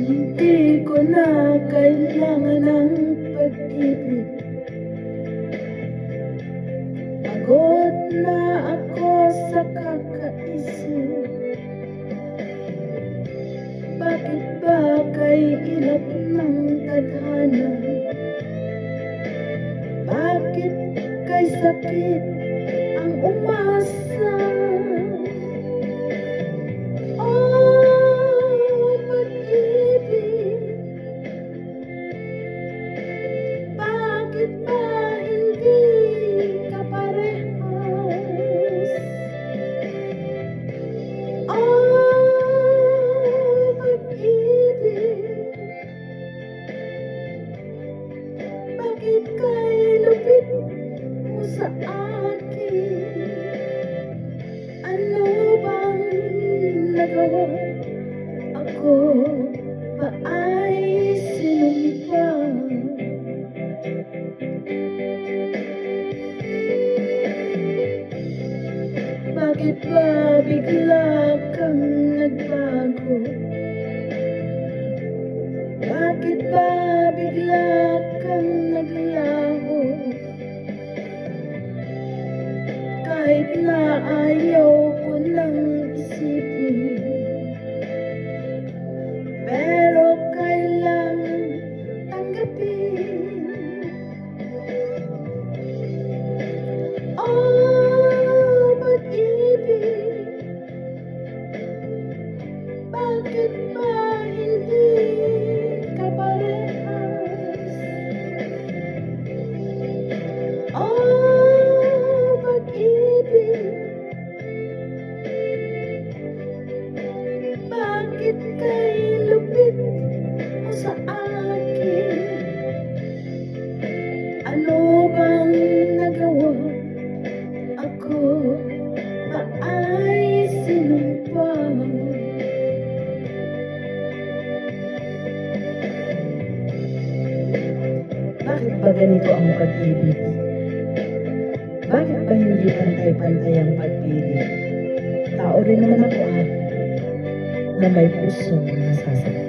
Hindi ko na kailangan ng pag-ibig. Pagod na ako sa kakaisip. Bakit ba kay ilap ng tadhana? Bakit kay sakit ang umasa? Oh, pag-ibig, bakit ba hindi ka parehas? Oh, pag-ibig, bakit kay lupit mo sa akin? Ano bang nagawa? Ako ba ay sinumpa? Bakit ba bigla kang nagbago? Bakit ba bigla kang naglaho? Kahit na ayaw ko nang isipin, pero kailangan tanggapin. Oh, pag-ibig, bakit ba hindi ka parehas? Oh, pag-ibig, bakit kay lupit mo sa akin? Ano bang nagawa? Ako ba ay sinumpa? Bakit ba ganito ang pag-ibig? Bakit ba hindi pantay-pantay ang pag-ibig? Tao rin naman ako na may pusong nasasaktan.